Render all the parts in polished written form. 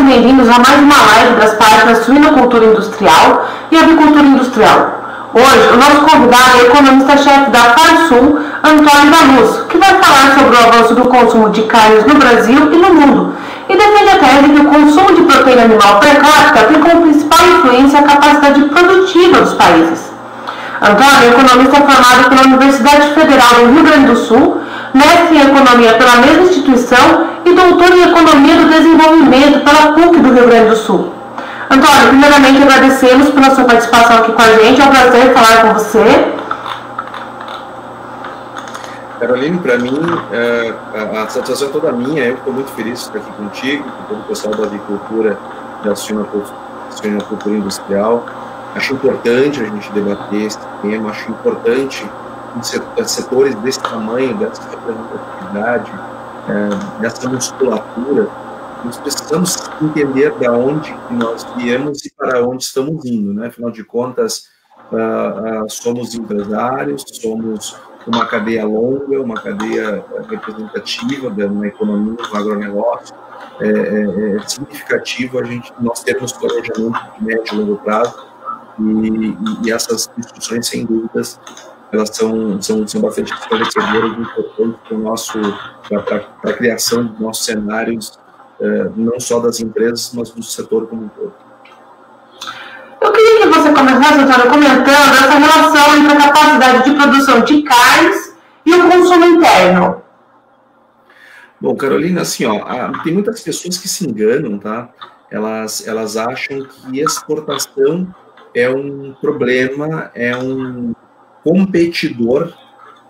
sejam bem-vindos a mais uma live das páginas Suinocultura Industrial e Avicultura Industrial. Hoje, o nosso convidado é o economista-chefe da FarSul, Antônio Danus, que vai falar sobre o avanço do consumo de carnes no Brasil e no mundo, e defende a tese que o consumo de proteína animal per capita tem como principal influência a capacidade produtiva dos países. Antônio é economista formado pela Universidade Federal do Rio Grande do Sul, mestre em economia pela mesma instituição e doutor em economia do desenvolvimento pela PUC do Rio Grande do Sul. Antônio, primeiramente agradecemos pela sua participação aqui com a gente, é um prazer falar com você. Caroline, para mim, a satisfação é toda minha, eu estou muito feliz de estar aqui contigo, com todo o pessoal da avicultura, da suinocultura industrial. Acho importante a gente debater esse tema, acho importante em setores desse tamanho, dessa representatividade, dessa musculatura, nós precisamos entender de onde nós viemos e para onde estamos indo, né? Afinal de contas, somos empresários, somos uma cadeia longa, uma cadeia representativa na economia, no agronegócio. É significativo nós termos planejamento de médio e longo prazo e essas discussões, sem dúvidas, elas são bastante esclarecedoras e importantes para a criação dos nossos cenários, não só das empresas, mas do setor como um todo. Eu queria que você começasse, Antônio, comentando essa relação entre a capacidade de produção de carnes e o consumo interno. Bom, Carolina, assim, tem muitas pessoas que se enganam, tá? Elas acham que exportação é um problema, é um competidor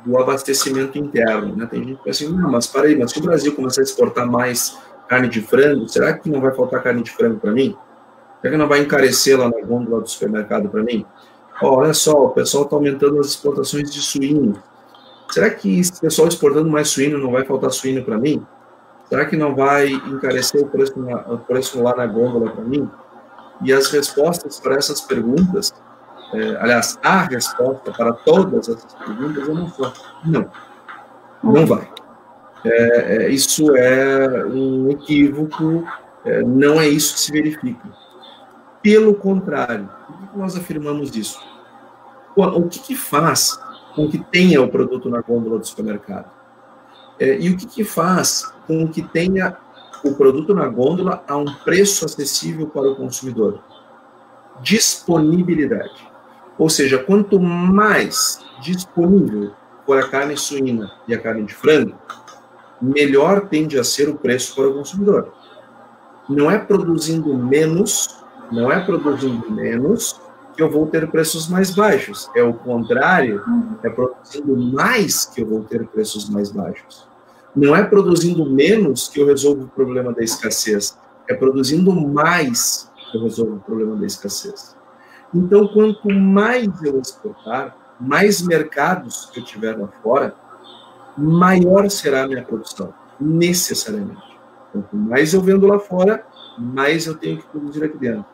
do abastecimento interno, né? Tem gente que pensa assim, não, mas para aí, mas se o Brasil começar a exportar mais carne de frango, será que não vai faltar carne de frango para mim? Será que não vai encarecer lá na gôndola do supermercado para mim? Olha só, o pessoal está aumentando as exportações de suíno. Será que esse pessoal exportando mais suíno não vai faltar suíno para mim? Será que não vai encarecer o preço lá na gôndola para mim? E as respostas para essas perguntas, aliás, a resposta para todas essas perguntas é uma só. Não vai. Isso é um equívoco, não é isso que se verifica. Pelo contrário, por que nós afirmamos isso? O que faz com que tenha o produto na gôndola do supermercado? E o que faz com que tenha o produto na gôndola a um preço acessível para o consumidor? Disponibilidade. Ou seja, quanto mais disponível for a carne suína e a carne de frango, melhor tende a ser o preço para o consumidor. Não é produzindo menos que eu vou ter preços mais baixos. É o contrário, é produzindo mais que eu vou ter preços mais baixos. Não é produzindo menos que eu resolvo o problema da escassez, é produzindo mais que eu resolvo o problema da escassez. Então, quanto mais eu exportar, mais mercados que eu tiver lá fora, maior será a minha produção, necessariamente. Quanto mais eu vendo lá fora, mais eu tenho que produzir aqui dentro.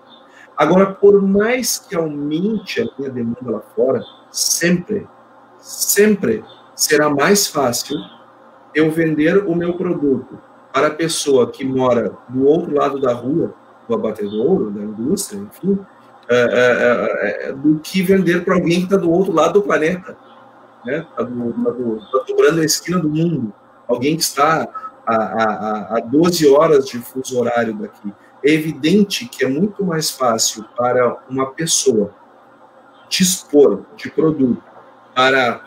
Agora, por mais que aumente a minha demanda lá fora, sempre será mais fácil eu vender o meu produto para a pessoa que mora do outro lado da rua, do abatedouro, da indústria, enfim, do que vender para alguém que está do outro lado do planeta, né? Está dobrando a esquina do mundo, alguém que está a 12 horas de fuso horário daqui. É evidente que é muito mais fácil para uma pessoa dispor de produto para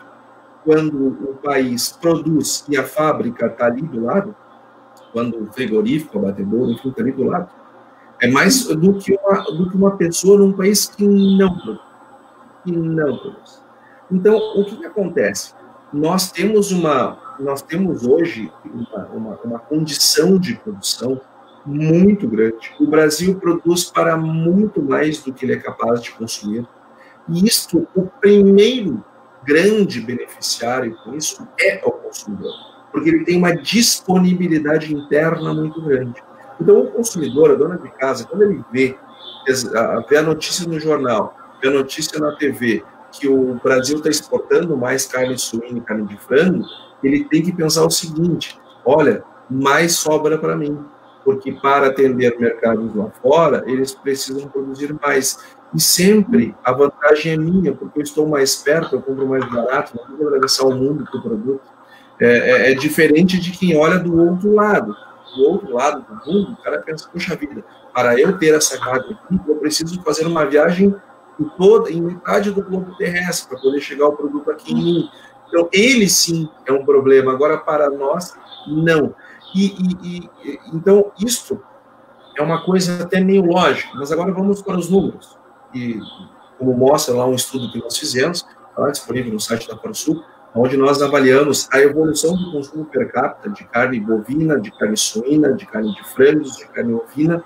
quando o país produz e a fábrica está ali do lado, quando o frigorífico, o abatedouro, enfim, está ali do lado, é mais do que uma pessoa num país que não produz. Então, o que acontece? Nós temos hoje uma condição de produção muito grande. O Brasil produz para muito mais do que ele é capaz de consumir. E isto, o primeiro grande beneficiário com isso é o consumidor, porque ele tem uma disponibilidade interna muito grande. Então, o consumidor, a dona de casa, quando ele vê a notícia no jornal, vê a notícia na TV, que o Brasil está exportando mais carne suína e carne de frango, ele tem que pensar o seguinte: olha, mais sobra para mim. porque para atender mercados lá fora, eles precisam produzir mais. E sempre a vantagem é minha, porque eu estou mais perto, eu compro mais barato, não vou atravessar o mundo com o produto. É diferente de quem olha do outro lado. Do outro lado do mundo, o cara pensa, puxa vida, para eu ter essa carga aqui, eu preciso fazer uma viagem em metade do globo terrestre para poder chegar o produto aqui em mim. Então, ele sim é um problema. Agora, para nós, não. Então, isto é uma coisa até meio lógica, mas agora vamos para os números. E, como mostra lá um estudo que nós fizemos, está disponível no site da Farsul, onde nós avaliamos a evolução do consumo per capita de carne bovina, de carne suína, de carne de frangos, de carne ovina,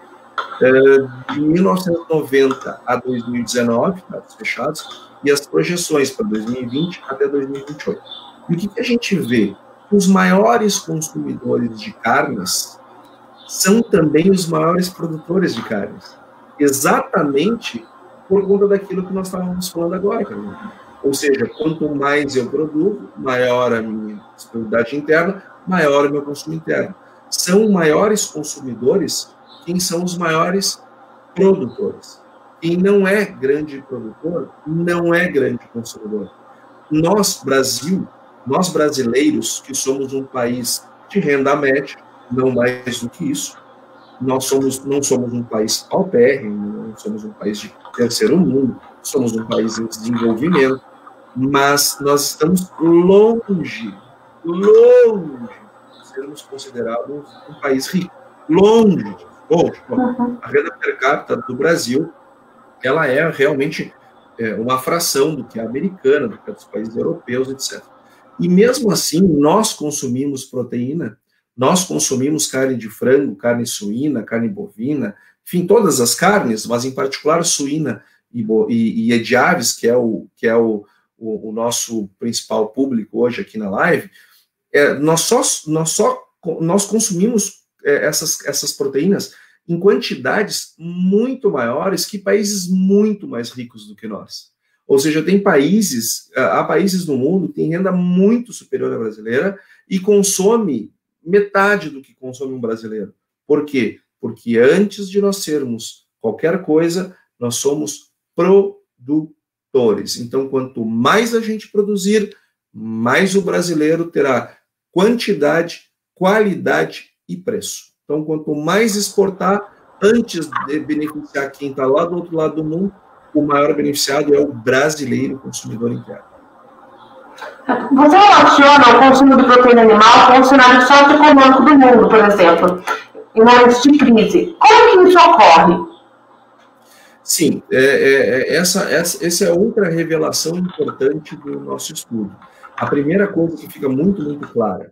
de 1990 a 2019, dados fechados, e as projeções para 2020 até 2028. E o que a gente vê? Os maiores consumidores de carnes são também os maiores produtores de carnes, exatamente por conta daquilo que nós estávamos falando agora, Carolina. Ou seja, quanto mais eu produzo, maior a minha disponibilidade interna, maior o meu consumo interno. São maiores consumidores quem são os maiores produtores. Quem não é grande produtor, não é grande consumidor. Nós, Brasil, nós brasileiros, que somos um país de renda média, não mais do que isso, não somos um país paupérrimo, não somos um país de terceiro mundo, somos um país em desenvolvimento, mas nós estamos longe de sermos considerados um país rico, longe. A renda per capita do Brasil, ela é realmente uma fração do que é americana, do que é dos países europeus, etc. E mesmo assim, nós consumimos proteína, nós consumimos carne de frango, carne suína, carne bovina, enfim, todas as carnes, mas em particular suína e de aves, que é o nosso principal público hoje aqui na live, nós consumimos essas proteínas em quantidades muito maiores que países muito mais ricos do que nós. Ou seja, há países no mundo que têm renda muito superior à brasileira e consome metade do que consome um brasileiro. Por quê? Porque antes de nós sermos qualquer coisa, nós somos produtores. Então, quanto mais a gente produzir, mais o brasileiro terá quantidade, qualidade e preço. Então, quanto mais exportar, antes de beneficiar quem está lá do outro lado do mundo, o maior beneficiado é o brasileiro consumidor interno. Você relaciona o consumo de proteína animal com o cenário socioeconômico do mundo, por exemplo, em momentos de crise. Como que isso ocorre? Sim, essa é outra revelação importante do nosso estudo. A primeira coisa que fica muito, muito clara: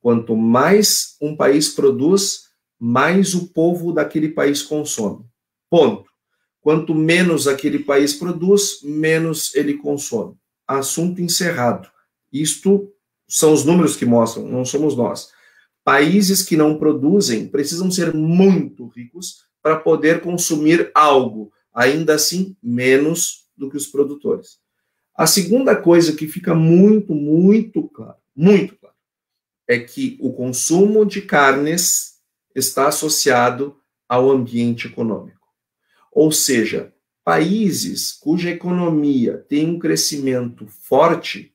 quanto mais um país produz, mais o povo daquele país consome. Ponto. Quanto menos aquele país produz, menos ele consome. Assunto encerrado. Isto são os números que mostram, não somos nós. Países que não produzem precisam ser muito ricos para poder consumir algo, ainda assim, menos do que os produtores. A segunda coisa que fica muito claro, é que o consumo de carnes está associado ao ambiente econômico. Ou seja, países cuja economia tem um crescimento forte,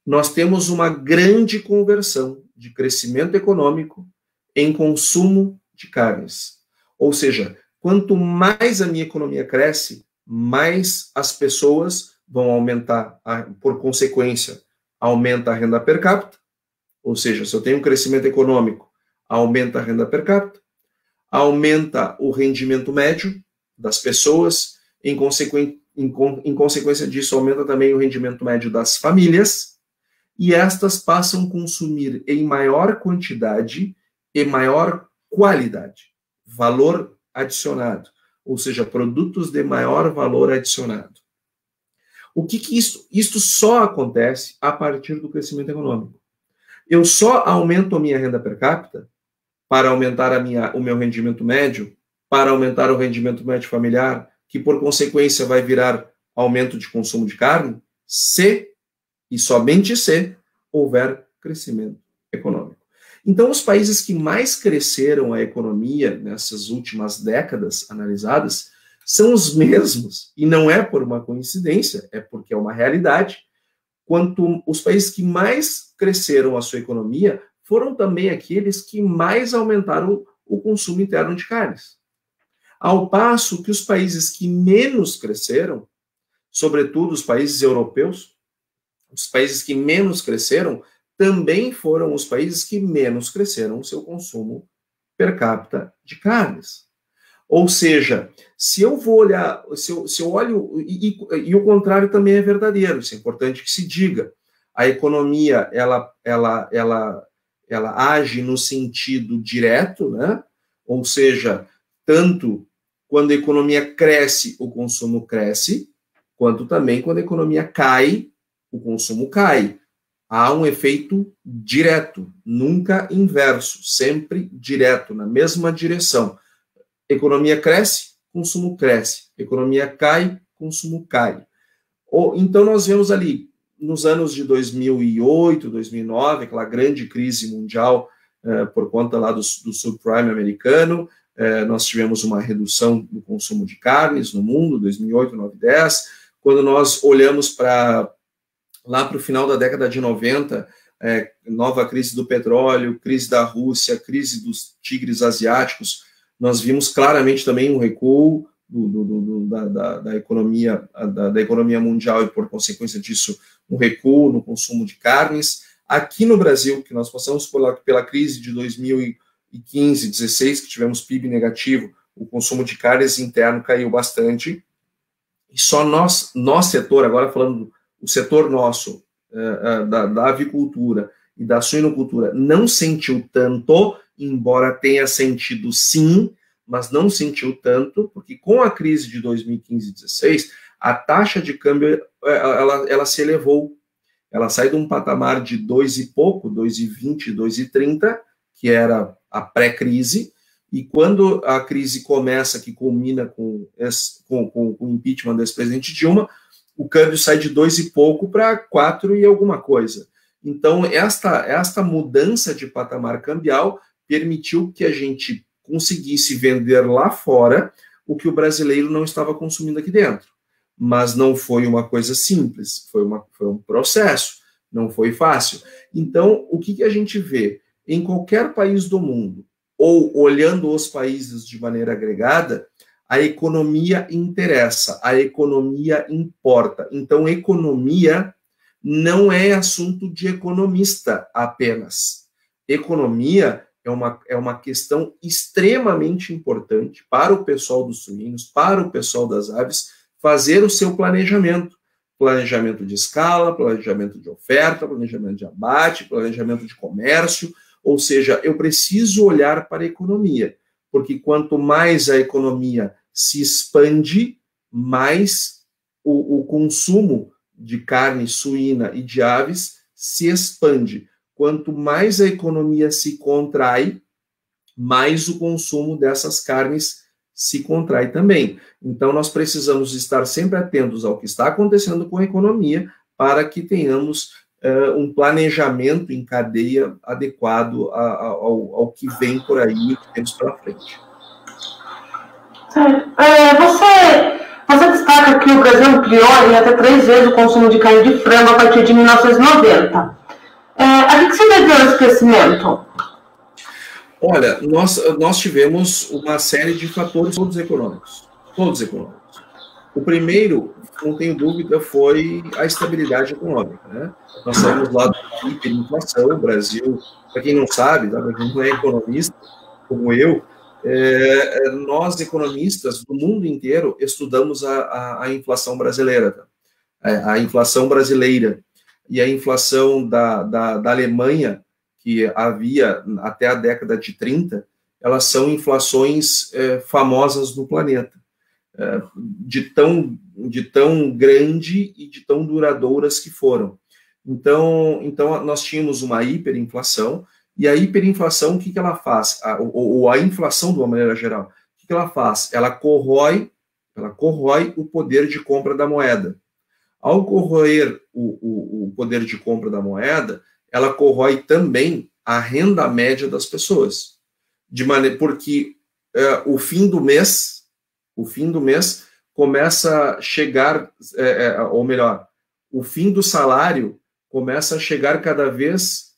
nós temos uma grande conversão de crescimento econômico em consumo de carnes. Ou seja, quanto mais a minha economia cresce, mais as pessoas vão aumentar, por consequência, aumenta a renda per capita. Ou seja, se eu tenho um crescimento econômico, aumenta a renda per capita, aumenta o rendimento médio das pessoas, em consequência disso, aumenta também o rendimento médio das famílias, e estas passam a consumir em maior quantidade e maior qualidade, valor adicionado, ou seja, produtos de maior valor adicionado. O que isto só acontece a partir do crescimento econômico. Eu só aumento a minha renda per capita para aumentar o meu rendimento médio, para aumentar o rendimento médio familiar, que por consequência vai virar aumento de consumo de carne, se, e somente se, houver crescimento econômico. Então, os países que mais cresceram a economia nessas últimas décadas analisadas são os mesmos, e não é por uma coincidência, é porque é uma realidade. Quanto os países que mais cresceram a sua economia foram também aqueles que mais aumentaram o consumo interno de carnes. Ao passo que os países que menos cresceram, sobretudo os países europeus, os países que menos cresceram também foram os países que menos cresceram o seu consumo per capita de carnes. Ou seja, se eu vou olhar, se eu olho, e o contrário também é verdadeiro, isso é importante que se diga. A economia, ela age no sentido direto, né? Ou seja, tanto quando a economia cresce, o consumo cresce, quanto também quando a economia cai, o consumo cai. Há um efeito direto, nunca inverso, sempre direto, na mesma direção. Economia cresce, consumo cresce. Economia cai, consumo cai. Então, nós vemos ali, nos anos de 2008, 2009, aquela grande crise mundial por conta lá do subprime americano, nós tivemos uma redução do consumo de carnes no mundo, 2008, 2009, 2010. Quando nós olhamos lá para o final da década de 90, nova crise do petróleo, crise da Rússia, crise dos tigres asiáticos, nós vimos claramente também um recuo da economia mundial e, por consequência disso, um recuo no consumo de carnes. Aqui no Brasil, que nós passamos pela crise de 2015, 16, que tivemos PIB negativo, o consumo de carnes interno caiu bastante. E só nosso setor, agora falando o setor nosso, da avicultura e da suinocultura, não sentiu tanto, embora tenha sentido sim, mas não sentiu tanto, porque com a crise de 2015 e 2016, a taxa de câmbio ela se elevou. Ela sai de um patamar de 2 e pouco, 2,20, 2,30, que era a pré-crise, e quando a crise começa, que culmina com o impeachment do ex-presidente Dilma, o câmbio sai de 2 e pouco para 4 e alguma coisa. Então, esta mudança de patamar cambial permitiu que a gente conseguisse vender lá fora o que o brasileiro não estava consumindo aqui dentro. Mas não foi uma coisa simples, foi um processo, não foi fácil. Então, o que a gente vê? Em qualquer país do mundo, ou olhando os países de maneira agregada, a economia interessa, a economia importa. Então, economia não é assunto de economista apenas. Economia é uma questão extremamente importante para o pessoal dos suínos, para o pessoal das aves, fazer o seu planejamento. Planejamento de escala, planejamento de oferta, planejamento de abate, planejamento de comércio. Ou seja, eu preciso olhar para a economia, porque quanto mais a economia se expande, mais o consumo de carne suína e de aves se expande. Quanto mais a economia se contrai, mais o consumo dessas carnes se contrai também. Então, nós precisamos estar sempre atentos ao que está acontecendo com a economia para que tenhamos um planejamento em cadeia adequado ao que vem por aí e que temos pela frente. Você destaca que o Brasil ampliou em até 3 vezes o consumo de carne de frango a partir de 1990. A que se deveu esse crescimento? Olha, nós tivemos uma série de fatores, todos econômicos. O primeiro, não tenho dúvida, foi a estabilidade econômica, né? Nós saímos lá da hiperinflação, o Brasil, para quem não sabe, tá? Não é economista como eu, nós economistas do mundo inteiro estudamos a inflação brasileira, tá? A inflação brasileira e a inflação da Alemanha, que havia até a década de 30, elas são inflações famosas no planeta, de tão grande e de tão duradouras que foram. Então nós tínhamos uma hiperinflação, e a hiperinflação, o que ela faz? Ou a inflação, de uma maneira geral, o que ela faz? Ela corrói o poder de compra da moeda. Ao corroer o poder de compra da moeda, ela corrói também a renda média das pessoas. Porque o fim do mês começa a chegar, ou melhor, o fim do salário começa a chegar cada vez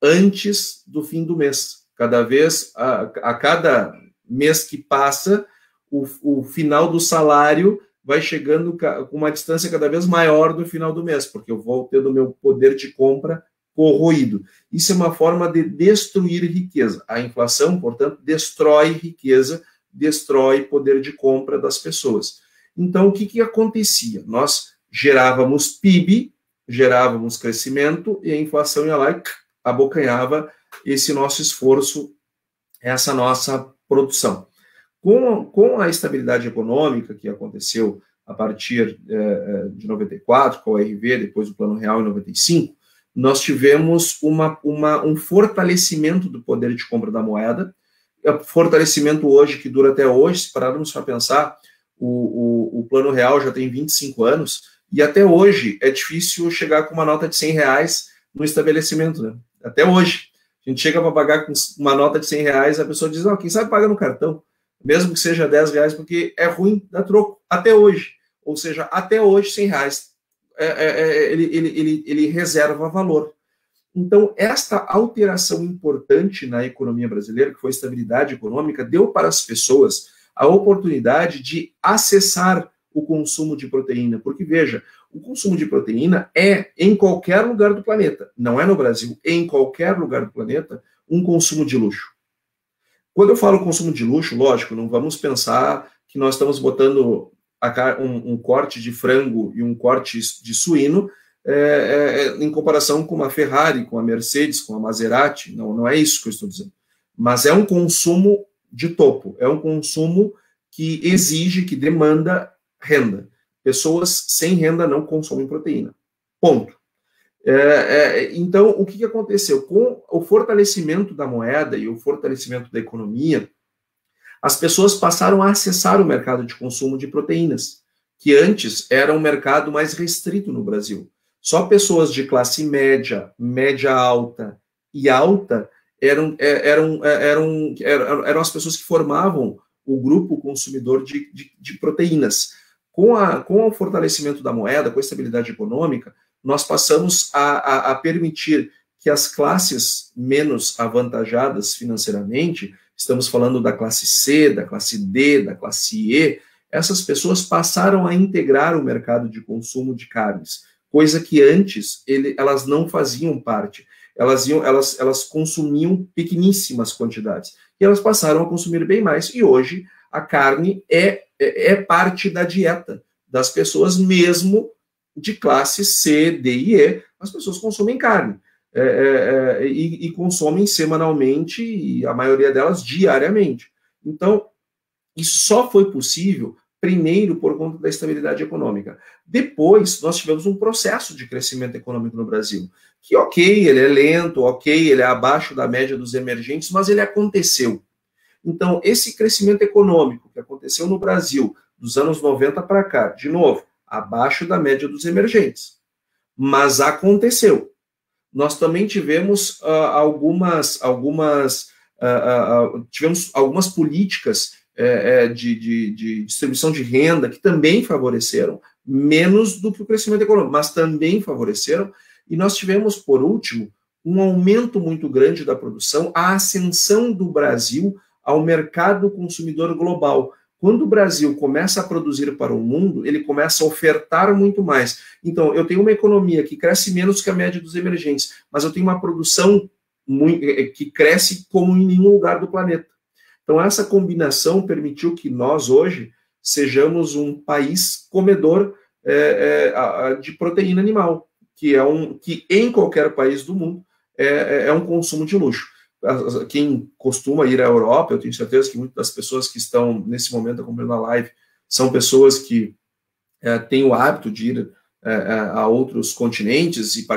antes do fim do mês. Cada vez, a cada mês que passa, o final do salário vai chegando com uma distância cada vez maior do final do mês, porque eu vou tendo o meu poder de compra corroído. Isso é uma forma de destruir riqueza. A inflação, portanto, destrói riqueza, destrói poder de compra das pessoas. Então, o que acontecia? Nós gerávamos PIB, gerávamos crescimento, e a inflação ia lá e abocanhava esse nosso esforço, essa nossa produção. Com a estabilidade econômica que aconteceu a partir de 94, com o RV, depois o Plano Real em 95, nós tivemos um fortalecimento do poder de compra da moeda, fortalecimento hoje, que dura até hoje. Se pararmos para pensar, o Plano Real já tem 25 anos, e até hoje é difícil chegar com uma nota de R$100 no estabelecimento, né? Até hoje. A gente chega para pagar com uma nota de R$100, a pessoa diz, não, quem sabe paga no cartão, mesmo que seja R$10, porque é ruim dar troco, até hoje. Ou seja, até hoje, R$100, ele reserva valor. Então, esta alteração importante na economia brasileira, que foi a estabilidade econômica, deu para as pessoas a oportunidade de acessar o consumo de proteína. Porque, veja, o consumo de proteína é em qualquer lugar do planeta, não é no Brasil, é em qualquer lugar do planeta, um consumo de luxo. Quando eu falo consumo de luxo, lógico, não vamos pensar que nós estamos botando um corte de frango e um corte de suíno em comparação com a Ferrari, com a Mercedes, com a Maserati. Não é isso que eu estou dizendo. Mas é um consumo de topo, é um consumo que exige, que demanda renda. Pessoas sem renda não consomem proteína. Ponto. Então, o que aconteceu? Com o fortalecimento da moeda e o fortalecimento da economia, as pessoas passaram a acessar o mercado de consumo de proteínas, que antes era um mercado mais restrito no Brasil. Só pessoas de classe média, média alta e alta eram as pessoas que formavam o grupo consumidor de proteínas. Com o fortalecimento da moeda, com a estabilidade econômica, nós passamos a permitir que as classes menos avantajadas financeiramente, estamos falando da classe C, da classe D, da classe E, essas pessoas passaram a integrar o mercado de consumo de carnes, coisa que antes elas não faziam parte. Elas consumiam pequeníssimas quantidades, e elas passaram a consumir bem mais, e hoje a carne é parte da dieta das pessoas, mesmo de classe C, D e E, as pessoas consomem carne, e consomem semanalmente, e a maioria delas diariamente. Então, isso só foi possível, primeiro, por conta da estabilidade econômica. Depois, nós tivemos um processo de crescimento econômico no Brasil, que, ok, ele é lento, ok, ele é abaixo da média dos emergentes, mas ele aconteceu. Então, esse crescimento econômico que aconteceu no Brasil dos anos 90 para cá, de novo, abaixo da média dos emergentes, mas aconteceu. Nós também tivemos tivemos algumas políticas de distribuição de renda que também favoreceram, menos do que o crescimento econômico, mas também favoreceram, e nós tivemos, por último, um aumento muito grande da produção, a ascensão do Brasil ao mercado consumidor global. Quando o Brasil começa a produzir para o mundo, ele começa a ofertar muito mais. Então, eu tenho uma economia que cresce menos que a média dos emergentes, mas eu tenho uma produção que cresce como em nenhum lugar do planeta. Então, essa combinação permitiu que nós, hoje, sejamos um país comedor de proteína animal, que em qualquer país do mundo é um consumo de luxo. Quem costuma ir à Europa, eu tenho certeza que muitas das pessoas que estão nesse momento acompanhando a live são pessoas que têm o hábito de ir a outros continentes e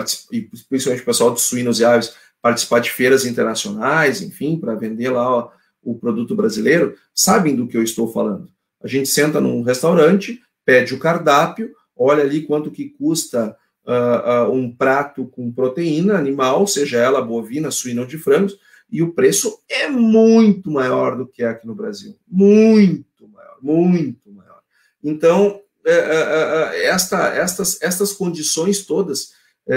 principalmente o pessoal de suínos e aves participar de feiras internacionais, enfim, para vender lá o produto brasileiro, sabem do que eu estou falando. A gente senta num restaurante, pede o cardápio, olha ali quanto que custa um prato com proteína animal, seja ela bovina, suína ou de frangos, e o preço é muito maior do que é aqui no Brasil. Muito maior, muito maior. Então, estas condições todas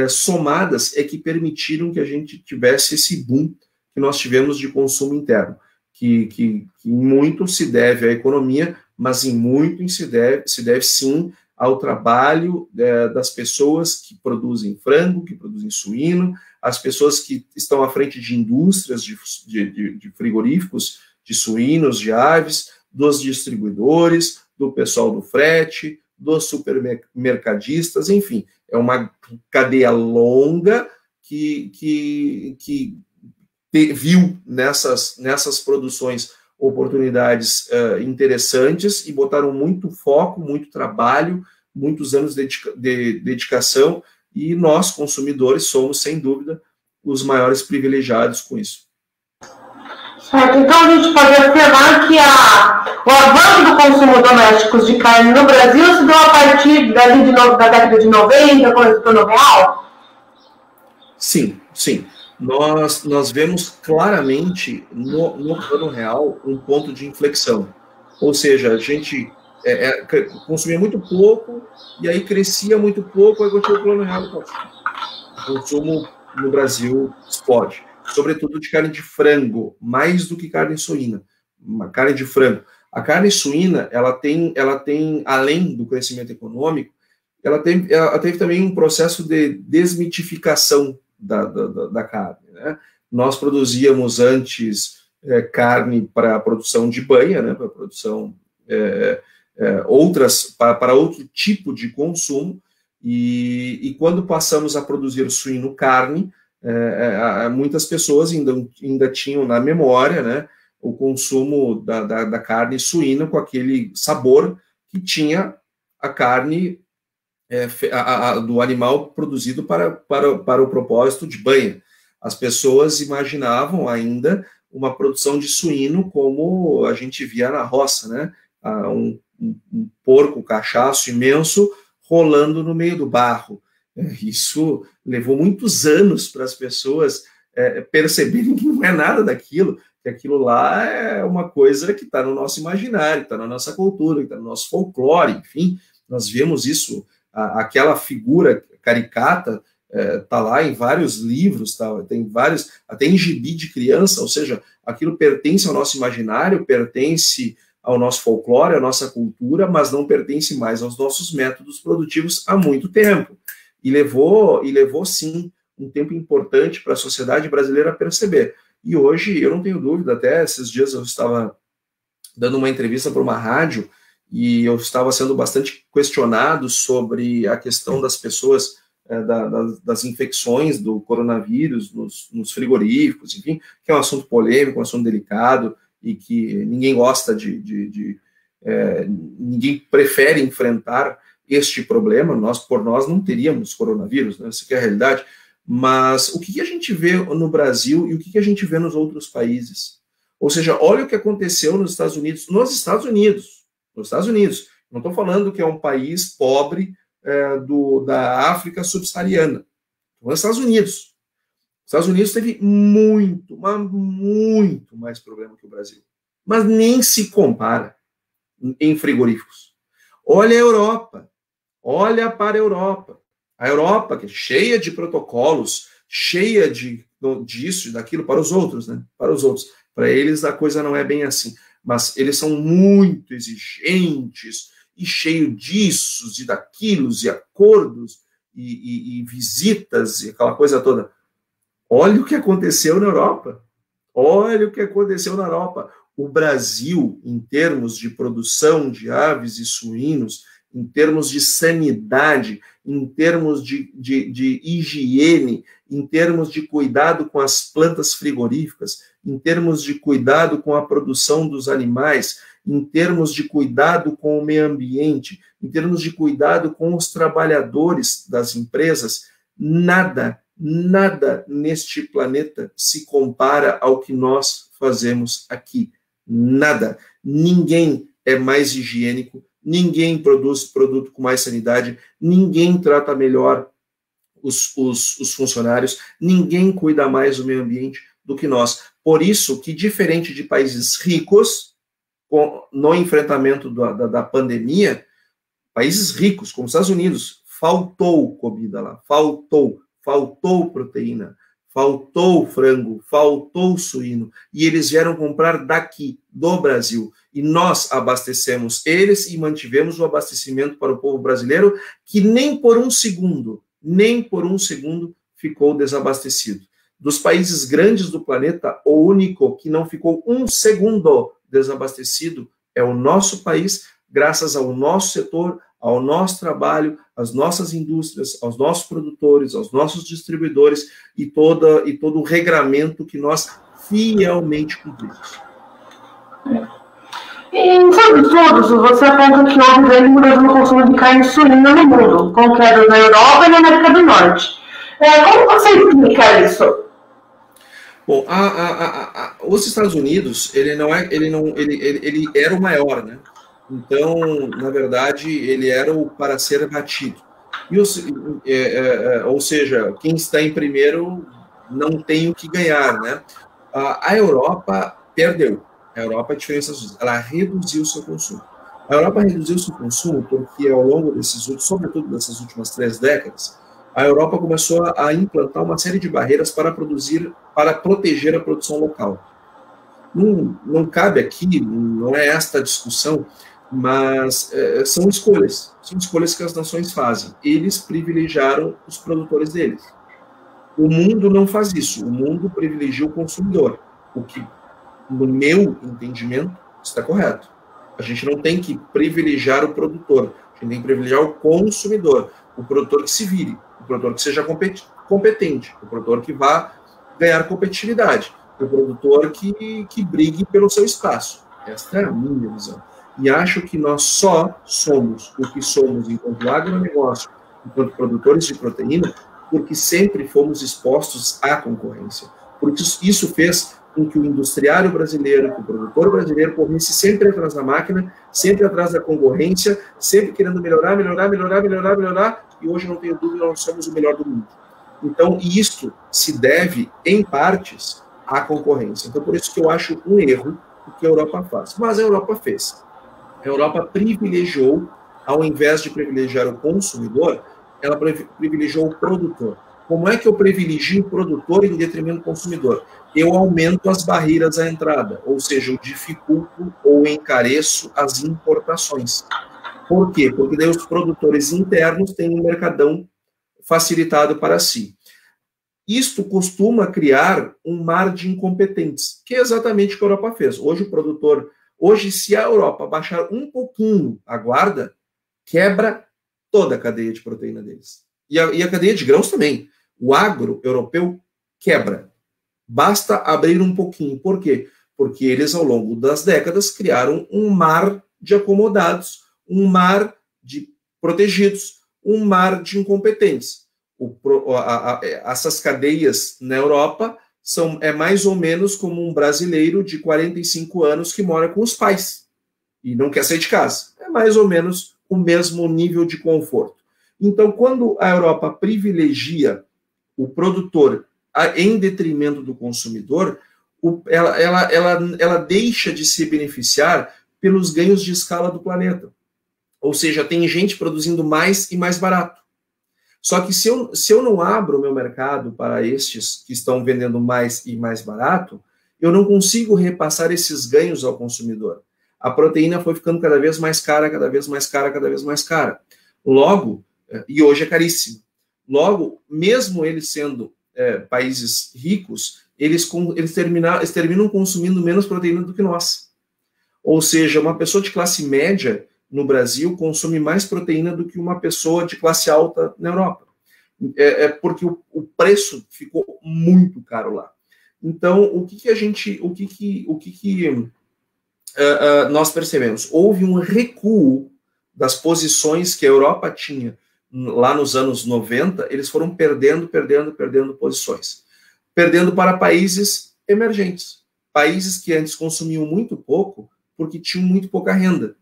somadas é que permitiram que a gente tivesse esse boom que nós tivemos de consumo interno, que muito se deve à economia, mas em muito se deve sim ao trabalho das pessoas que produzem frango, que produzem suíno, as pessoas que estão à frente de indústrias de frigoríficos, de suínos, de aves, dos distribuidores, do pessoal do frete, dos supermercadistas, enfim, é uma cadeia longa que viu nessas produções oportunidades interessantes e botaram muito foco, muito trabalho, muitos anos de dedicação, e nós, consumidores, somos, sem dúvida, os maiores privilegiados com isso. Certo, então a gente pode afirmar que o avanço do consumo doméstico de carne no Brasil se deu a partir da década de 90, quando se tornou real? Sim, sim. Nós vemos claramente no plano real um ponto de inflexão. Ou seja, a gente consumia muito pouco, e aí crescia muito pouco, aí o plano real. O consumo no Brasil explode. Sobretudo de carne de frango, mais do que carne suína. Uma carne de frango. A carne suína, ela tem além do crescimento econômico, ela teve também um processo de desmitificação da carne, né? Nós produzíamos antes carne para a produção de banha, né, para a produção para outro tipo de consumo, e quando passamos a produzir suíno carne, muitas pessoas ainda tinham na memória, né, o consumo da carne suína com aquele sabor que tinha a carne do animal produzido para o propósito de banha. As pessoas imaginavam ainda uma produção de suíno como a gente via na roça, né? Um porco cachaço imenso rolando no meio do barro. Isso levou muitos anos para as pessoas perceberem que não é nada daquilo, que aquilo lá é uma coisa que está no nosso imaginário, está na nossa cultura, está no nosso folclore, enfim, nós vemos isso, aquela figura caricata está lá em vários livros, tem vários, até em gibi de criança, ou seja, aquilo pertence ao nosso imaginário, pertence ao nosso folclore, à nossa cultura, mas não pertence mais aos nossos métodos produtivos há muito tempo. E levou sim, um tempo importante para a sociedade brasileira perceber. E hoje, eu não tenho dúvida, até esses dias eu estava dando uma entrevista para uma rádio e eu estava sendo bastante questionado sobre a questão das pessoas, das infecções do coronavírus nos frigoríficos, enfim, que é um assunto polêmico, um assunto delicado, e que ninguém gosta ninguém prefere enfrentar este problema. Por nós não teríamos coronavírus, né? Essa que é a realidade. Mas o que a gente vê no Brasil e o que a gente vê nos outros países? Ou seja, olha o que aconteceu nos Estados Unidos. Nos Estados Unidos. Não estou falando que é um país pobre da África subsaariana. Nos Estados Unidos. Os Estados Unidos teve muito mais problema que o Brasil. Mas nem se compara em frigoríficos. Olha a Europa. Olha para a Europa. A Europa, que é cheia de protocolos, cheia disso e daquilo para os outros, né? Para os outros. Para eles a coisa não é bem assim. Mas eles são muito exigentes e cheio disso e daquilos e acordos e visitas e aquela coisa toda. Olha o que aconteceu na Europa. Olha o que aconteceu na Europa. O Brasil, em termos de produção de aves e suínos, em termos de sanidade, em termos de higiene, em termos de cuidado com as plantas frigoríficas, em termos de cuidado com a produção dos animais, em termos de cuidado com o meio ambiente, em termos de cuidado com os trabalhadores das empresas, nada neste planeta se compara ao que nós fazemos aqui. Nada. Ninguém é mais higiênico, ninguém produz produto com mais sanidade, ninguém trata melhor os funcionários, ninguém cuida mais do meio ambiente do que nós. Por isso que, diferente de países ricos, no enfrentamento da pandemia, países ricos, como os Estados Unidos, faltou comida lá, faltou proteína, faltou frango, faltou suíno, e eles vieram comprar daqui, do Brasil, e nós abastecemos eles e mantivemos o abastecimento para o povo brasileiro, que nem por um segundo ficou desabastecido. Dos países grandes do planeta, o único que não ficou um segundo desabastecido é o nosso país, graças ao nosso setor, ao nosso trabalho, às nossas indústrias, aos nossos produtores, aos nossos distribuidores e todo o regramento que nós fielmente cumprimos. Em seus estudos, você aponta que houve grande mudança no consumo de carne suína no mundo, com queda na Europa e na América do Norte. Como você explica isso? Bom, os Estados Unidos, ele era o maior, né? Então, na verdade, ele era o para ser batido. Ou seja, quem está em primeiro não tem o que ganhar, né? A Europa perdeu. A Europa, a diferença, ela reduziu o seu consumo. A Europa reduziu o seu consumo porque, ao longo sobretudo dessas últimas 3 décadas, a Europa começou a implantar uma série de barreiras para proteger a produção local. Não cabe aqui, não é esta a discussão, mas são escolhas que as nações fazem. Eles privilegiaram os produtores deles. O mundo não faz isso, o mundo privilegia o consumidor, o que, no meu entendimento, está correto. A gente não tem que privilegiar o produtor, a gente tem que privilegiar o consumidor, o produtor que se vire, o produtor que seja competente, o produtor que vá ganhar competitividade, o produtor que brigue pelo seu espaço. Esta é a minha visão. E acho que nós só somos o que somos enquanto agronegócio, enquanto produtores de proteína, porque sempre fomos expostos à concorrência. Porque isso fez com que o industriário brasileiro, que o produtor brasileiro corresse sempre atrás da máquina, sempre atrás da concorrência, sempre querendo melhorar, e hoje, não tenho dúvida, nós somos o melhor do mundo. Então, isto se deve, em partes, à concorrência. Então, por isso que eu acho um erro o que a Europa faz. Mas a Europa fez. A Europa privilegiou, ao invés de privilegiar o consumidor, ela privilegiou o produtor. Como é que eu privilegio o produtor em detrimento do consumidor? Eu aumento as barreiras à entrada, ou seja, eu dificulto ou encareço as importações. Por quê? Porque daí os produtores internos têm um mercadão facilitado para si. Isto costuma criar um mar de incompetentes, que é exatamente o que a Europa fez. Hoje, se a Europa baixar um pouquinho a guarda, quebra toda a cadeia de proteína deles. E a cadeia de grãos também. O agro europeu quebra. Basta abrir um pouquinho. Por quê? Porque eles, ao longo das décadas, criaram um mar de acomodados, um mar de protegidos, um mar de incompetentes. Essas cadeias na Europa é mais ou menos como um brasileiro de 45 anos que mora com os pais e não quer sair de casa. É mais ou menos o mesmo nível de conforto. Então, quando a Europa privilegia o produtor em detrimento do consumidor, ela deixa de se beneficiar pelos ganhos de escala do planeta. Ou seja, tem gente produzindo mais e mais barato. Só que se eu não abro o meu mercado para estes que estão vendendo mais e mais barato, eu não consigo repassar esses ganhos ao consumidor. A proteína foi ficando cada vez mais cara, cada vez mais cara, cada vez mais cara. Logo, e hoje é caríssimo. Logo, mesmo eles sendo países ricos, eles terminam consumindo menos proteína do que nós. Ou seja, uma pessoa de classe média no Brasil consome mais proteína do que uma pessoa de classe alta na Europa. Porque o preço ficou muito caro lá. Então, o que nós percebemos? Houve um recuo das posições que a Europa tinha lá nos anos 90, eles foram perdendo posições. Perdendo para países emergentes. Países que antes consumiam muito pouco porque tinham muito pouca renda,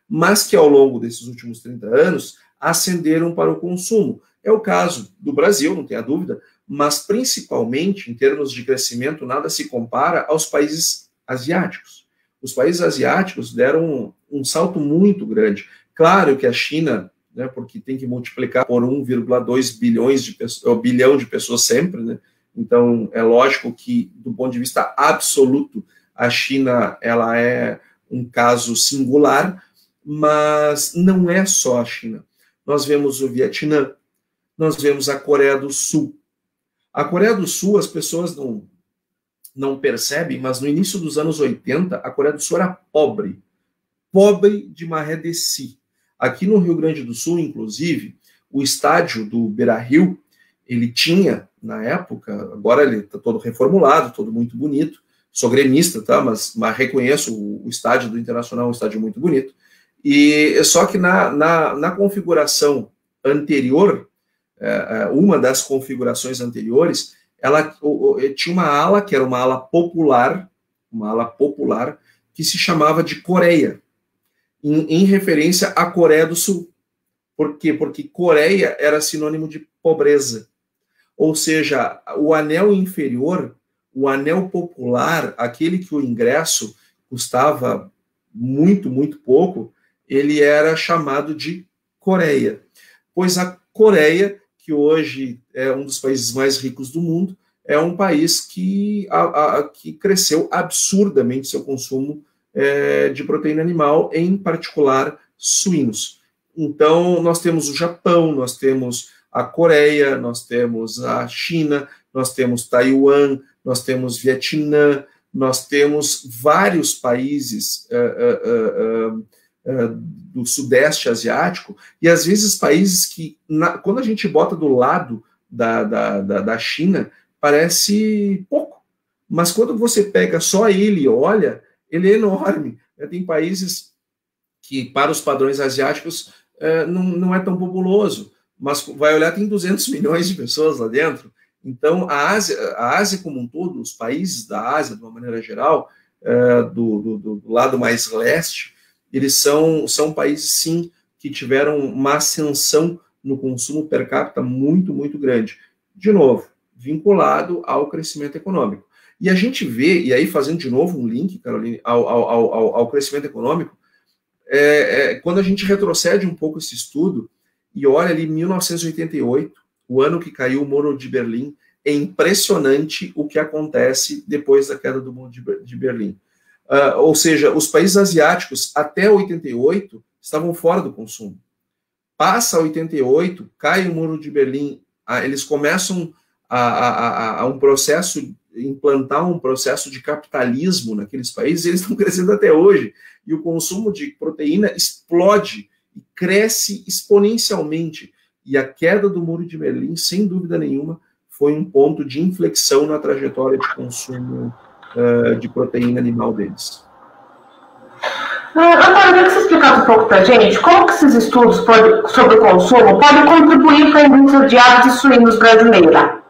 mas que ao longo desses últimos 30 anos ascenderam para o consumo. É o caso do Brasil, não tenha dúvida, mas principalmente em termos de crescimento, nada se compara aos países asiáticos. Os países asiáticos deram um salto muito grande. Claro que a China, né, porque tem que multiplicar por 1,2 bilhão de pessoas sempre, né? Então é lógico que, do ponto de vista absoluto, a China ela é um caso singular, mas não é só a China. Nós vemos o Vietnã, nós vemos a Coreia do Sul. A Coreia do Sul, as pessoas não percebem, mas no início dos anos 80, a Coreia do Sul era pobre de maré de si. Aqui no Rio Grande do Sul, inclusive, o estádio do Beira-Rio, ele tinha, na época, agora ele está todo reformulado, todo muito bonito, sou gremista, tá? Mas reconheço o estádio do Internacional, um estádio muito bonito, e só que na configuração anterior, uma das configurações anteriores, ela tinha uma ala, que era uma ala popular, que se chamava de Coreia, em referência à Coreia do Sul. Por quê? Porque Coreia era sinônimo de pobreza. Ou seja, o anel inferior, o anel popular, aquele que o ingresso custava muito, muito pouco, ele era chamado de Coreia. Pois a Coreia, que hoje é um dos países mais ricos do mundo, é um país que cresceu absurdamente seu consumo de proteína animal, em particular suínos. Então, nós temos o Japão, nós temos a Coreia, nós temos a China, nós temos Taiwan, nós temos Vietnã, nós temos vários países do Sudeste Asiático, e às vezes países que, quando a gente bota do lado da China, parece pouco, mas quando você pega só ele e olha, ele é enorme. Tem países que, para os padrões asiáticos, não é tão populoso, mas vai olhar, tem 200 milhões de pessoas lá dentro. Então, a Ásia como um todo, os países da Ásia, de uma maneira geral, do lado mais leste, eles são países, sim, que tiveram uma ascensão no consumo per capita muito, muito grande. De novo, vinculado ao crescimento econômico. E a gente vê, e aí fazendo de novo um link, Caroline, ao crescimento econômico, quando a gente retrocede um pouco esse estudo e olha ali 1988, o ano que caiu o Muro de Berlim, é impressionante o que acontece depois da queda do Muro de Berlim. Ou seja, os países asiáticos até 88 estavam fora do consumo. Passa 88, cai o Muro de Berlim, eles começam a implantar um processo de capitalismo naqueles países, eles estão crescendo até hoje, e o consumo de proteína explode e cresce exponencialmente, e a queda do Muro de Berlim, sem dúvida nenhuma, foi um ponto de inflexão na trajetória de consumo de proteína animal deles. Agora, eu queria que você explicasse um pouco para a gente como que esses estudos sobre o consumo podem contribuir para a indústria de aves e suínos brasileira.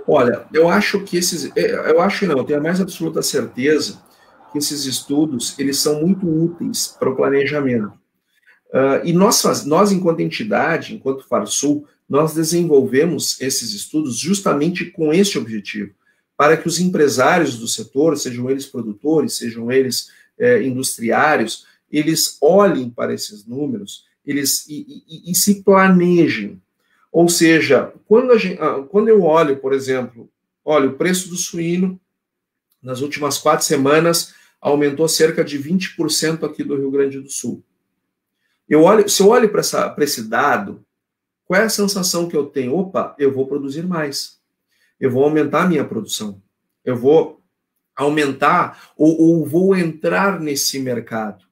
Olha, eu tenho a mais absoluta certeza que esses estudos, eles são muito úteis para o planejamento. E nós, enquanto entidade, enquanto Farsul, nós desenvolvemos esses estudos justamente com este objetivo, para que os empresários do setor, sejam eles produtores, sejam eles industriários, eles olhem para esses números e se planejem. Ou seja, quando eu olho, por exemplo, o preço do suíno, nas últimas 4 semanas, aumentou cerca de 20% aqui do Rio Grande do Sul. Se eu olho para esse dado, qual é a sensação que eu tenho? Opa, eu vou produzir mais. Eu vou aumentar a minha produção. Eu vou aumentar ou vou entrar nesse mercado.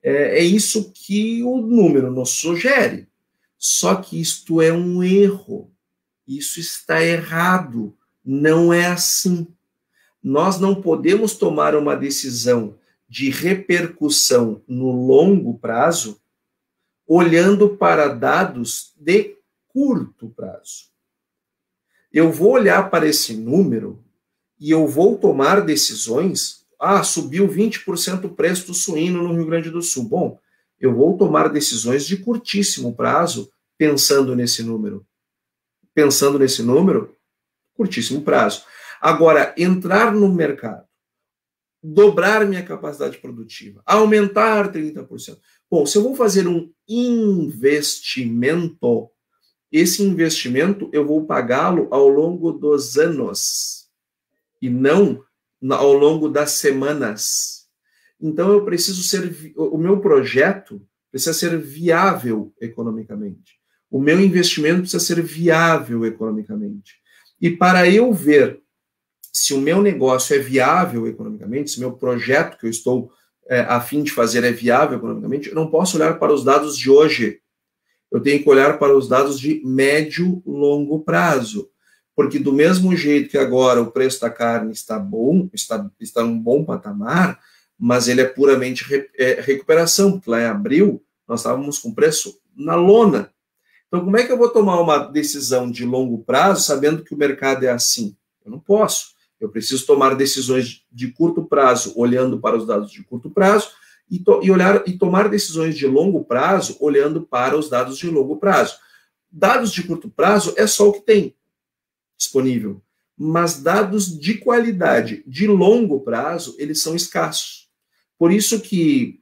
É isso que o número nos sugere. Só que isto é um erro. Isso está errado. Não é assim. Nós não podemos tomar uma decisão de repercussão no longo prazo olhando para dados de curto prazo. Eu vou olhar para esse número e eu vou tomar decisões. Subiu 20% o preço do suíno no Rio Grande do Sul. Bom, eu vou tomar decisões de curtíssimo prazo pensando nesse número. pensando nesse número, curtíssimo prazo. Agora, entrar no mercado, dobrar minha capacidade produtiva, aumentar 30%. Bom, se eu vou fazer um investimento, esse investimento eu vou pagá-lo ao longo dos anos e não ao longo das semanas. Então eu preciso ser, o meu projeto precisa ser viável economicamente. O meu investimento precisa ser viável economicamente. E para eu ver se o meu negócio é viável economicamente, se o meu projeto que eu estou a fim de fazer é viável economicamente, eu não posso olhar para os dados de hoje. Eu tenho que olhar para os dados de médio, longo prazo. Porque do mesmo jeito que agora o preço da carne está bom, está num bom patamar, mas ele é puramente recuperação, porque lá em abril nós estávamos com preço na lona. Então, como é que eu vou tomar uma decisão de longo prazo sabendo que o mercado é assim? Eu não posso. Eu preciso tomar decisões de curto prazo olhando para os dados de curto prazo e tomar decisões de longo prazo olhando para os dados de longo prazo. Dados de curto prazo é só o que tem disponível, mas dados de qualidade de longo prazo, eles são escassos. Por isso que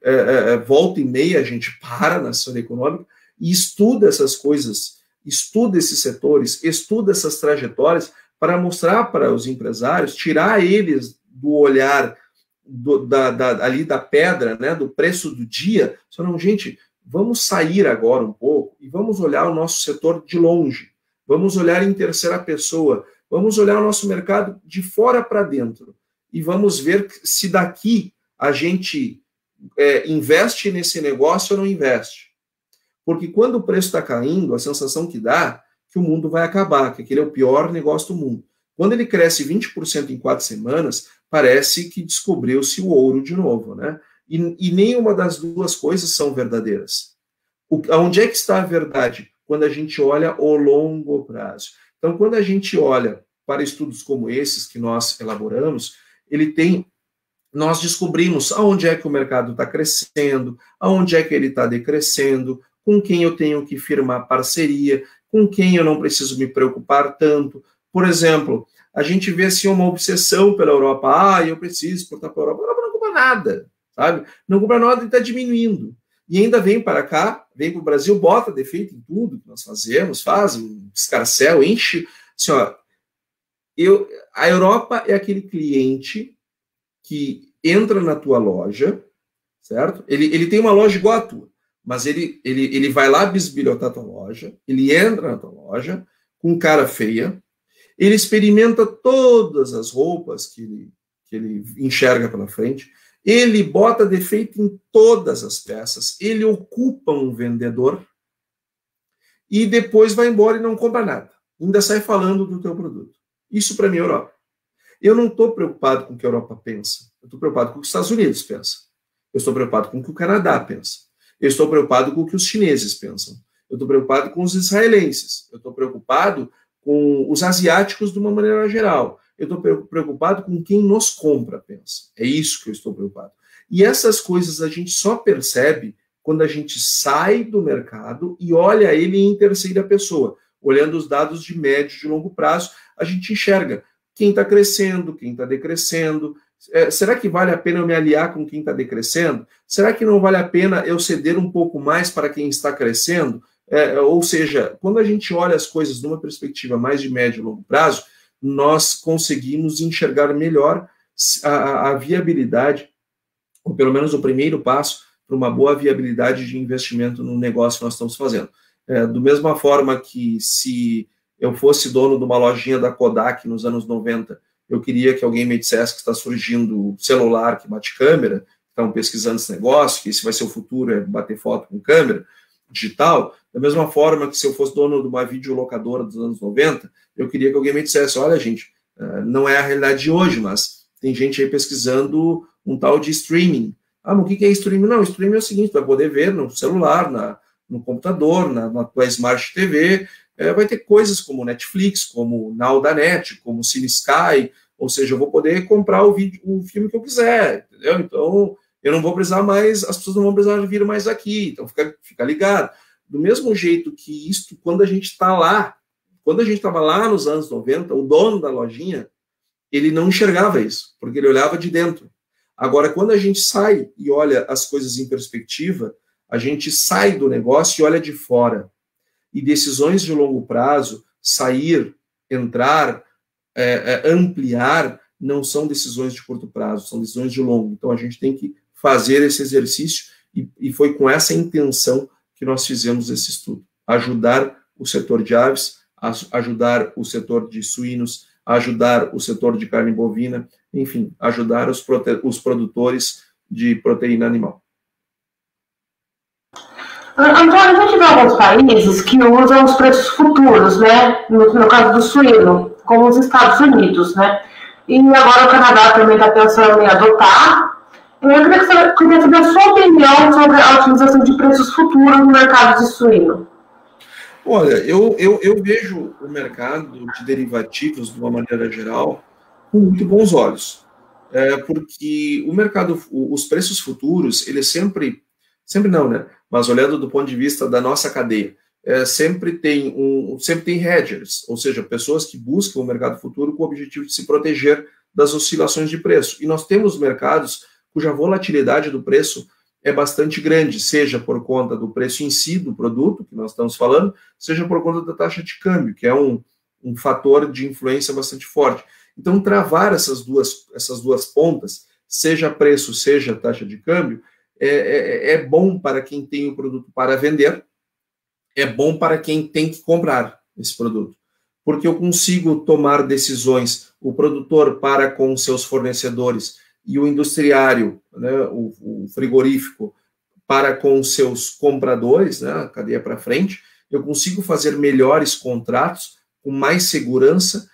volta e meia a gente para na sessão econômica e estuda essas coisas, estuda esses setores, estuda essas trajetórias para mostrar para os empresários, tirar eles do olhar ali da pedra, né, do preço do dia. Só não, gente, vamos sair agora um pouco e vamos olhar o nosso setor de longe. Vamos olhar em terceira pessoa. Vamos olhar o nosso mercado de fora para dentro. E vamos ver se daqui a gente investe nesse negócio ou não investe. Porque quando o preço está caindo, a sensação que dá é que o mundo vai acabar, que aquele é o pior negócio do mundo. Quando ele cresce 20% em 4 semanas, parece que descobriu-se o ouro de novo, né? E nenhuma das duas coisas são verdadeiras. Onde é que está a verdade? Quando a gente olha o longo prazo. Então, quando a gente olha para estudos como esses que nós elaboramos, nós descobrimos aonde é que o mercado está crescendo, aonde é que ele está decrescendo, com quem eu tenho que firmar parceria, com quem eu não preciso me preocupar tanto. Por exemplo, a gente vê assim uma obsessão pela Europa. Eu preciso exportar para a Europa. A Europa não compra nada, sabe? Não compra nada e está diminuindo. E ainda vem para cá, vem para o Brasil, bota defeito em tudo que nós fazemos, faz um escarcéu, enche. Assim, ó, a Europa é aquele cliente que entra na tua loja, certo? Ele tem uma loja igual a tua, mas ele vai lá bisbilhotar a tua loja, ele entra na tua loja com cara feia, ele experimenta todas as roupas que ele enxerga pela frente, ele bota defeito em todas as peças, ele ocupa um vendedor e depois vai embora e não compra nada. Ainda sai falando do teu produto. Isso para mim é Europa. Eu não estou preocupado com o que a Europa pensa. Eu estou preocupado com o que os Estados Unidos pensam. Eu estou preocupado com o que o Canadá pensa. Eu estou preocupado com o que os chineses pensam. Eu estou preocupado com os israelenses. Eu estou preocupado com os asiáticos de uma maneira geral. Eu estou preocupado com quem nos compra, pensa. É isso que eu estou preocupado. E essas coisas a gente só percebe quando a gente sai do mercado e olha ele em terceira pessoa. Olhando os dados de médio e de longo prazo, a gente enxerga quem está crescendo, quem está decrescendo. Será que vale a pena eu me aliar com quem está decrescendo? Será que não vale a pena eu ceder um pouco mais para quem está crescendo? Ou seja, quando a gente olha as coisas numa perspectiva mais de médio e longo prazo, nós conseguimos enxergar melhor a viabilidade, ou pelo menos o primeiro passo para uma boa viabilidade de investimento no negócio que nós estamos fazendo. Da mesma forma que se eu fosse dono de uma lojinha da Kodak nos anos 90, eu queria que alguém me dissesse que está surgindo celular que bate câmera, estão pesquisando esse negócio, que esse vai ser o futuro, é bater foto com câmera digital. Da mesma forma que se eu fosse dono de uma videolocadora dos anos 90, eu queria que alguém me dissesse, olha, gente, não é a realidade de hoje, mas tem gente aí pesquisando um tal de streaming. Mas o que é streaming? Não, streaming é o seguinte, vai poder ver no celular, no computador, na tua Smart TV, vai ter coisas como Netflix, como Now da Net, como Cine Sky, ou seja, eu vou poder comprar o filme que eu quiser, entendeu? Então, eu não vou precisar mais, as pessoas não vão precisar vir mais aqui, então fica ligado. Do mesmo jeito que isto, quando a gente está lá, Quando a gente estava lá nos anos 90, o dono da lojinha, ele não enxergava isso, porque ele olhava de dentro. Agora, quando a gente sai e olha as coisas em perspectiva, a gente sai do negócio e olha de fora. E decisões de longo prazo, sair, entrar, ampliar, não são decisões de curto prazo, são decisões de longo. Então, a gente tem que fazer esse exercício e foi com essa intenção que nós fizemos esse estudo. Ajudar o setor de aves, ajudar o setor de suínos, ajudar o setor de carne bovina, enfim, ajudar os produtores de proteína animal. Antônio, a gente vê alguns países que usam os preços futuros, né? No caso do suíno, como os Estados Unidos, né? E agora o Canadá também está pensando em adotar. Eu queria saber a sua opinião sobre a utilização de preços futuros no mercado de suíno. Olha, eu vejo o mercado de derivativos, de uma maneira geral, com muito bons olhos. Porque o mercado, os preços futuros, eles sempre não, né? Mas olhando do ponto de vista da nossa cadeia, sempre tem hedgers, ou seja, pessoas que buscam o mercado futuro com o objetivo de se proteger das oscilações de preço. E nós temos mercados cuja volatilidade do preço é bastante grande, seja por conta do preço em si do produto, que nós estamos falando, seja por conta da taxa de câmbio, que é um fator de influência bastante forte. Então, travar essas duas pontas, seja preço, seja taxa de câmbio, é bom para quem tem o produto para vender, é bom para quem tem que comprar esse produto, porque eu consigo tomar decisões, o produtor para com seus fornecedores e o industriário, né, o frigorífico, para com seus compradores, né, a cadeia para frente, eu consigo fazer melhores contratos, com mais segurança,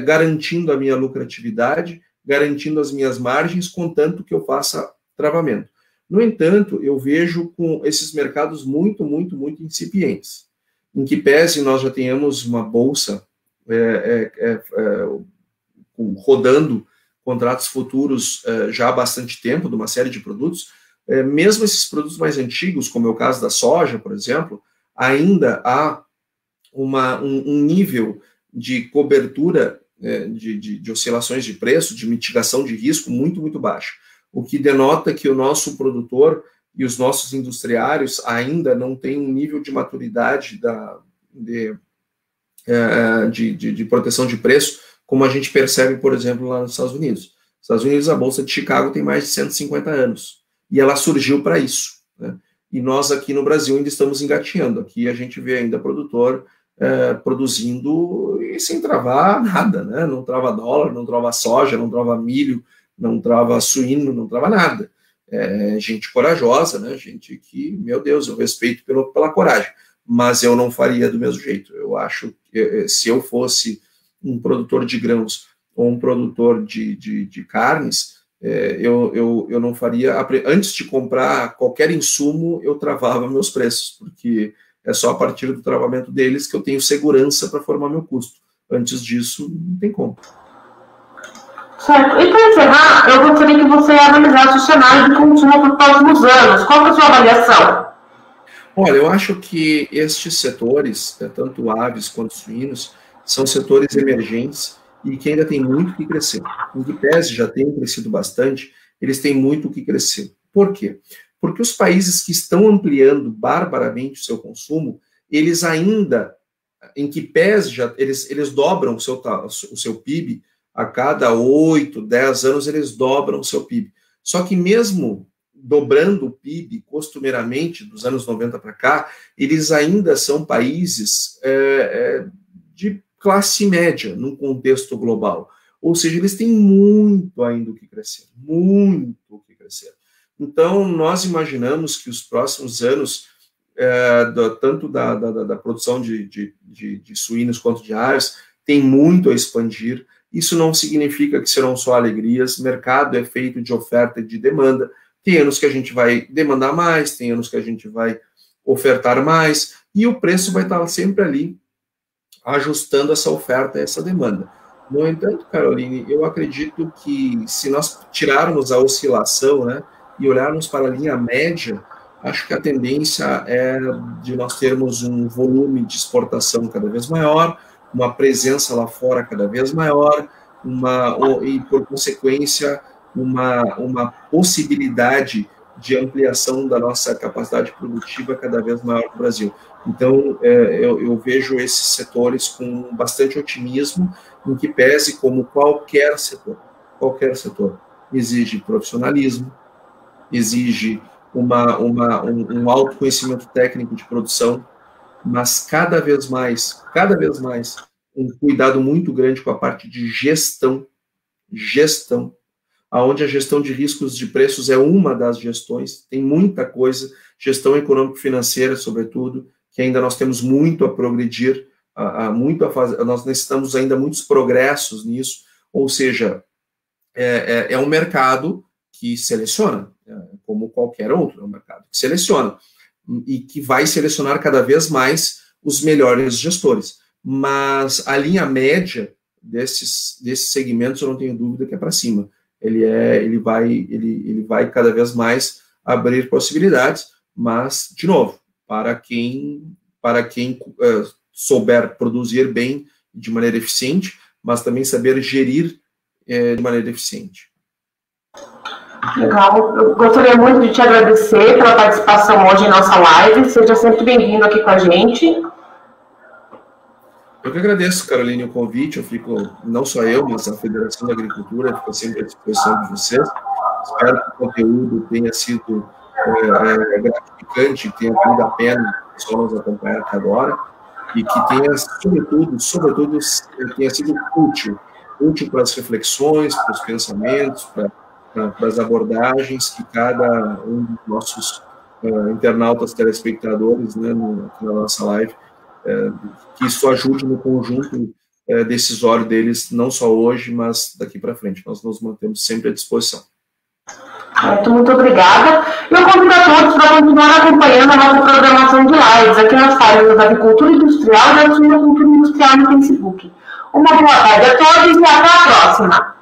garantindo a minha lucratividade, garantindo as minhas margens, contanto que eu faça travamento. No entanto, eu vejo com esses mercados muito incipientes, em que pese nós já tenhamos uma bolsa rodando contratos futuros já há bastante tempo, de uma série de produtos, mesmo esses produtos mais antigos, como é o caso da soja, por exemplo, ainda há um nível de cobertura de oscilações de preço, de mitigação de risco muito baixo, o que denota que o nosso produtor e os nossos industriários ainda não têm um nível de maturidade de proteção de preço, como a gente percebe, por exemplo, lá nos Estados Unidos. Nos Estados Unidos, a Bolsa de Chicago tem mais de 150 anos, e ela surgiu para isso, né? E nós aqui no Brasil ainda estamos engatinhando. Aqui a gente vê ainda produtor produzindo e sem travar nada, né? Não trava dólar, não trava soja, não trava milho, não trava suíno, não trava nada. Gente corajosa, né? Gente que, meu Deus, eu respeito pela coragem, mas eu não faria do mesmo jeito. Eu acho que se eu fosse um produtor de grãos ou um produtor de carnes, eu não faria. Antes de comprar qualquer insumo, eu travava meus preços, porque é só a partir do travamento deles que eu tenho segurança para formar meu custo. Antes disso, não tem como. Certo. E para encerrar, eu gostaria que você analisasse o cenário de consumo para os próximos anos. Qual é a sua avaliação? Olha, eu acho que estes setores, tanto aves quanto suínos, são setores emergentes e que ainda tem muito o que crescer. Em que pese já tenham crescido bastante, eles têm muito o que crescer. Por quê? Porque os países que estão ampliando barbaramente o seu consumo, eles ainda, em que pese, eles dobram o seu PIB, a cada 8, 10 anos eles dobram o seu PIB. Só que mesmo dobrando o PIB costumeiramente dos anos 90 para cá, eles ainda são países de classe média num contexto global. Ou seja, eles têm muito ainda o que crescer, muito o que crescer. Então, nós imaginamos que os próximos anos, tanto da produção de suínos quanto de aves, tem muito a expandir. Isso não significa que serão só alegrias, mercado é feito de oferta e de demanda. Tem anos que a gente vai demandar mais, tem anos que a gente vai ofertar mais, e o preço vai estar sempre ali, ajustando essa oferta e essa demanda. No entanto, Caroline, eu acredito que se nós tirarmos a oscilação, né, e olharmos para a linha média, acho que a tendência é de nós termos um volume de exportação cada vez maior, uma presença lá fora cada vez maior, e, por consequência, uma possibilidade de ampliação da nossa capacidade produtiva cada vez maior no Brasil. Então, eu vejo esses setores com bastante otimismo, em que pese, como qualquer setor, exige profissionalismo, exige um autoconhecimento técnico de produção, mas cada vez mais, um cuidado muito grande com a parte de gestão, onde a gestão de riscos de preços é uma das gestões, tem muita coisa, gestão econômico-financeira, sobretudo, que ainda nós temos muito a progredir, muito a fazer, nós necessitamos ainda muitos progressos nisso, ou seja, é um mercado que seleciona, como qualquer outro, é um mercado que seleciona, e que vai selecionar cada vez mais os melhores gestores. Mas a linha média desses segmentos, eu não tenho dúvida que é para cima. Ele vai cada vez mais abrir possibilidades, mas, de novo, para quem souber produzir bem, de maneira eficiente, mas também saber gerir de maneira eficiente. Legal, eu gostaria muito de te agradecer pela participação hoje em nossa live, seja sempre bem-vindo aqui com a gente. Eu que agradeço, Caroline, o convite, não só eu, mas a Federação da Agricultura fica sempre à disposição de vocês. Espero que o conteúdo tenha sido gratificante, tenha valido a pena só nos acompanhar cada hora, e que tenha, sobretudo, tenha sido útil para as reflexões, para os pensamentos, para as abordagens que cada um dos nossos internautas, telespectadores, né, na nossa live, que isso ajude no conjunto decisório deles, não só hoje, mas daqui para frente. Nós nos mantemos sempre à disposição. Muito obrigada. Eu convido a todos para continuar acompanhando a nossa programação de lives aqui nas páginas da Avicultura Industrial e da Suinocultura Industrial no Facebook. Uma boa tarde a todos e até a próxima.